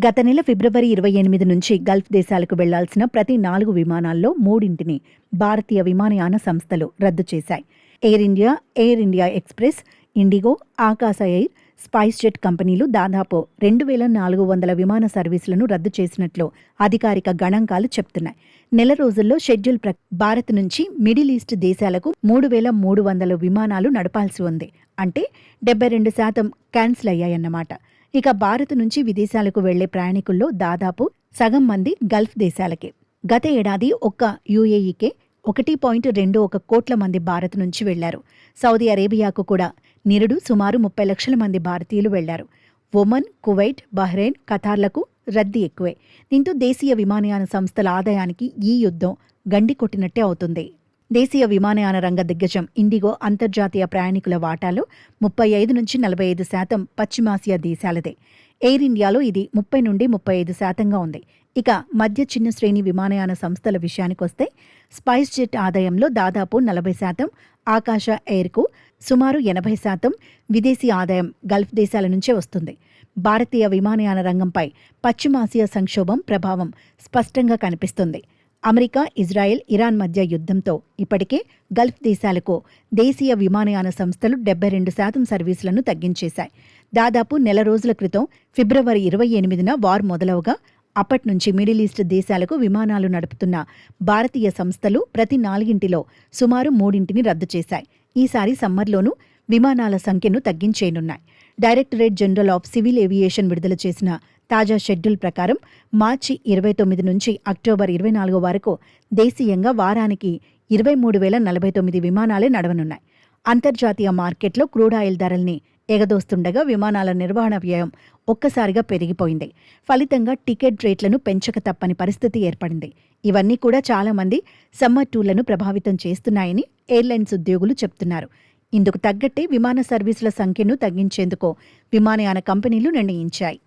గత నెల ఫిబ్రవరి 28 నుంచి గల్ఫ్ దేశాలకు వెళ్లాల్సిన ప్రతి 4 విమానాల్లో 3ంటిని భారతీయ విమానయాన సంస్థలు రద్దు చేశాయి. ఎయిర్ ఇండియా ఎక్స్ప్రెస్, ఇండిగో, ఆకాశ ఎయిర్, స్పైస్ జెట్ కంపెనీలు దాదాపు 2400 విమాన సర్వీసులను రద్దు చేసినట్లు అధికారిక గణాంకాలు చెప్తున్నాయి. నెల రోజుల్లో షెడ్యూల్ భారత్ నుంచి మిడిల్ ఈస్ట్ దేశాలకు 3300 విమానాలు నడపాల్సి ఉంది. అంటే 72% క్యాన్సిల్ అయ్యాయన్నమాట. ఇక భారత్ నుంచి విదేశాలకు వెళ్లే ప్రయాణికుల్లో దాదాపు సగం మంది గల్ఫ్ దేశాలకే. గత ఏడాది ఒక్క యూఏఈకే 1.21 కోట్ల మంది భారత్ నుంచి వెళ్లారు. సౌదీ అరేబియాకు కూడా నిరుడు సుమారు 30 లక్షల మంది భారతీయులు వెళ్లారు. ఒమన్, కువైట్, బహ్రెయిన్, ఖతార్లకు రద్దీ ఎక్కువే. దీంతో దేశీయ విమానయాన సంస్థల ఆదాయానికి ఈ యుద్ధం గండి కొట్టినట్టే అవుతుంది. దేశీయ విమానయాన రంగ దిగ్గజం ఇండిగో అంతర్జాతీయ ప్రయాణికుల వాటాలో 35-45% పశ్చిమాసియా దేశాలదే. ఎయిర్ ఇండియాలో ఇది 30-35% ఉంది. ఇక మధ్య చిన్న శ్రేణి విమానయాన సంస్థల విషయానికొస్తే స్పైస్ జెట్ ఆదాయంలో దాదాపు 40%, ఆకాశ ఎయిర్కు సుమారు 80% విదేశీ ఆదాయం గల్ఫ్ దేశాల నుంచే వస్తుంది. భారతీయ విమానయాన రంగంపై పశ్చిమాసియా సంక్షోభం ప్రభావం స్పష్టంగా కనిపిస్తుంది. అమెరికా, ఇజ్రాయెల్, ఇరాన్ మధ్య యుద్ధంతో ఇప్పటికే గల్ఫ్ దేశాలకు దేశీయ విమానయాన సంస్థలు 72% సర్వీసులను తగ్గించేశాయి. దాదాపు నెల రోజుల క్రితం ఫిబ్రవరి 28న వార్ మొదలవగా అప్పట్నుంచి మిడిల్ ఈస్ట్ దేశాలకు విమానాలు నడుపుతున్న భారతీయ సంస్థలు ప్రతి 4ంటిలో సుమారు 3ంటిని రద్దు చేశాయి. ఈసారి సమ్మర్లోనూ విమానాల సంఖ్యను తగ్గించేయనున్నాయి. Directorate General of Civil Aviation విడుదల చేసిన తాజా షెడ్యూల్ ప్రకారం మార్చి 29 నుంచి అక్టోబర్ 24 వరకు దేశీయంగా వారానికి 23,049 విమానాలే నడవనున్నాయి. అంతర్జాతీయ మార్కెట్లో క్రూడ్ ఆయిల్ ధరల్ని ఎగదోస్తుండగా విమానాల నిర్వహణ వ్యయం ఒక్కసారిగా పెరిగిపోయింది. ఫలితంగా టికెట్ రేట్లను పెంచక తప్పని పరిస్థితి ఏర్పడింది. ఇవన్నీ కూడా చాలామంది సమ్మర్ టూర్లను ప్రభావితం చేస్తున్నాయని ఎయిర్లైన్స్ ఉద్యోగులు చెప్తున్నారు. ఇందుకు తగ్గట్టే విమాన సర్వీసుల సంఖ్యను తగ్గించేందుకు విమానయాన కంపెనీలు నిర్ణయించాయి.